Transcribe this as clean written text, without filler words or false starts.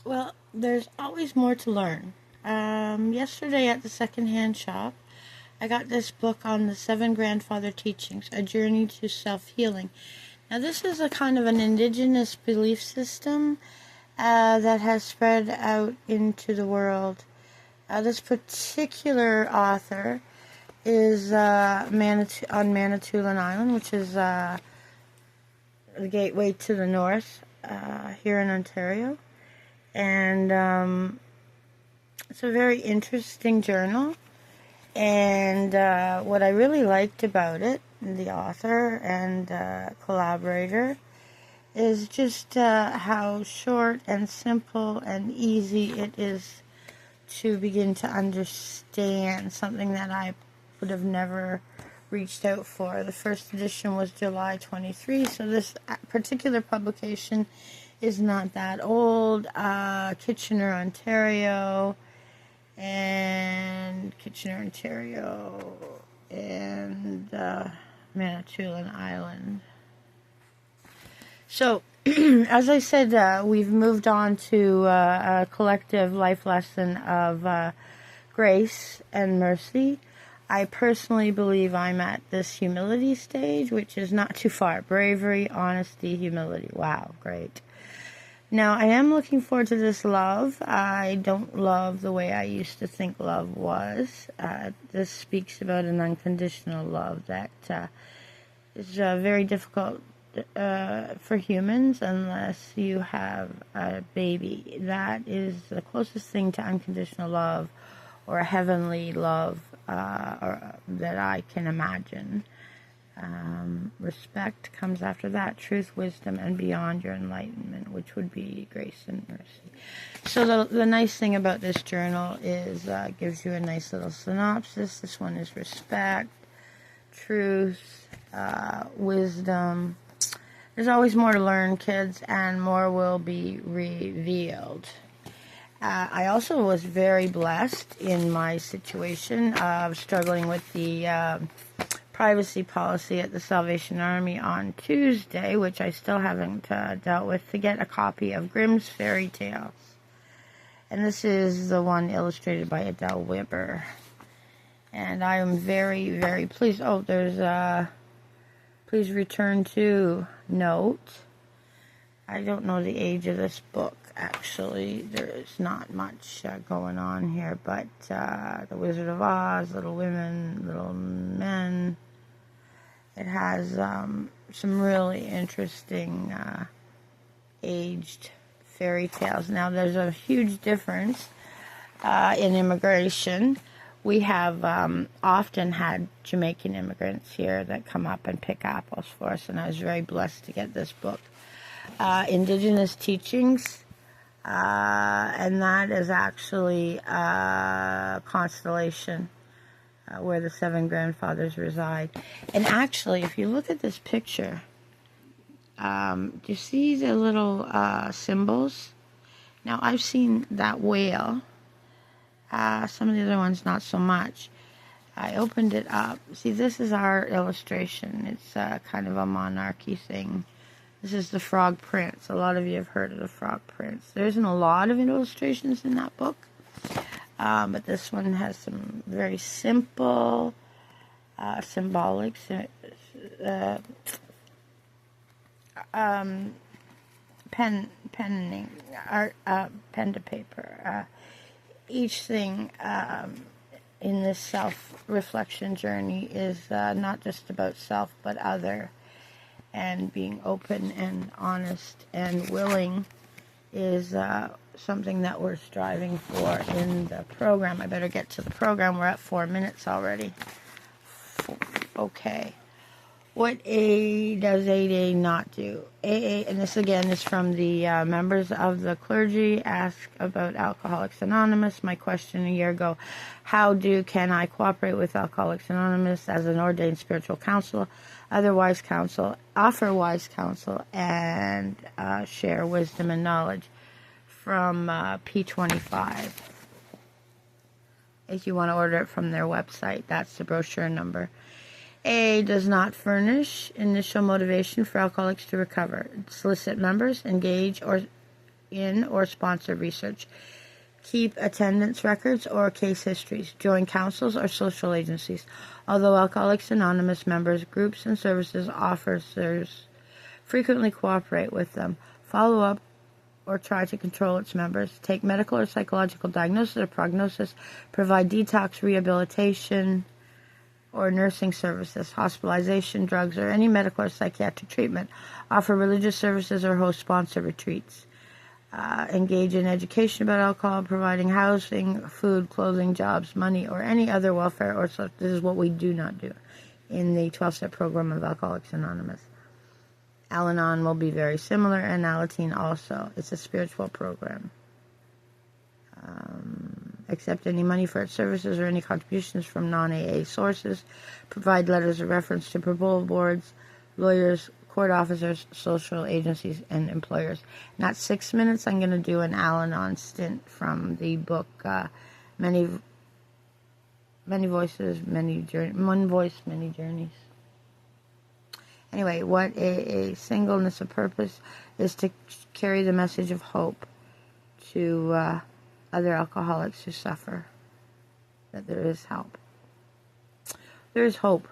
Well, there's always more to learn. Yesterday at the secondhand shop, I got this book on the Seven Grandfather Teachings, A Journey to Self-Healing. Now, this is a kind of an indigenous belief system that has spread out into the world. This particular author is on Manitoulin Island, which is the gateway to the north here in Ontario. And it's a very interesting journal. And what I really liked about it, the author and collaborator, is just how short and simple and easy it is to begin to understand something that I would have never reached out for. The first edition was July 23, so this particular publication is not that old. Kitchener, Ontario, and Manitoulin Island. So, as I said, we've moved on to a collective life lesson of grace and mercy. I personally believe I'm at this humility stage, which is not too far. Bravery, honesty, humility. Wow, great. Now, I am looking forward to this love. I don't love the way I used to think love was. This speaks about an unconditional love that is very difficult for humans unless you have a baby. That is the closest thing to unconditional love or a heavenly love that I can imagine. Respect comes after that, truth, wisdom, and beyond your enlightenment, which would be grace and mercy. So the nice thing about this journal is gives you a nice little synopsis. This one is respect, truth, wisdom. There's always more to learn, kids, and more will be revealed. I also was very blessed in my situation of struggling with the privacy policy at the Salvation Army on Tuesday, which I still haven't dealt with, to get a copy of Grimm's Fairy Tales. And this is the one illustrated by Adele Weber. And I am very, very pleased. Oh, there's please return to note. I don't know the age of this book, actually. There's not much going on here, but The Wizard of Oz, Little Women, Little Men. It has some really interesting aged fairy tales. Now, there's a huge difference in immigration. We have often had Jamaican immigrants here that come up and pick apples for us, and I was very blessed to get this book. Indigenous Teachings, and that is actually a constellation where the seven grandfathers reside. And actually, if you look at this picture, do you see the little symbols? Now, I've seen that whale. Some of the other ones, not so much. I opened it up. See, this is our illustration. It's kind of a monarchy thing. This is the Frog Prince. A lot of you have heard of the Frog Prince. There isn't a lot of illustrations in that book, but this one has some very simple, symbolic, penning, art, pen to paper. Each thing in this self-reflection journey is not just about self, but other. And being open and honest and willing is something that we're striving for in the program. I better get to the program. We're at 4 minutes already. Okay. What does 8A not do? AA, and this again is from the members of the clergy, ask about Alcoholics Anonymous. My question a year ago, can I cooperate with Alcoholics Anonymous as an ordained spiritual counselor, offer wise counsel, and share wisdom and knowledge from P25. If you want to order it from their website, that's the brochure number. A does not furnish initial motivation for alcoholics to recover, solicit members, engage, or in or sponsor research. Keep attendance records or case histories. Join councils or social agencies. Although Alcoholics Anonymous members, groups, and services officers frequently cooperate with them, follow up or try to control its members, take medical or psychological diagnosis or prognosis, provide detox, rehabilitation, or nursing services, hospitalization, drugs, or any medical or psychiatric treatment, offer religious services or host sponsor retreats. Engage in education about alcohol, providing housing, food, clothing, jobs, money, or any other welfare or such. This is what we do not do in the 12-step program of Alcoholics Anonymous. Al-Anon will be very similar, and Alateen also. It's a spiritual program. Accept any money for its services or any contributions from non-AA sources. Provide letters of reference to parole boards, lawyers, court officers, social agencies, and employers. Not 6 minutes. I'm going to do an Al-Anon stint from the book Many Voices, Many Journeys. One Voice, Many Journeys. Anyway, what a singleness of purpose is to carry the message of hope to other alcoholics who suffer, that there is help. There is hope.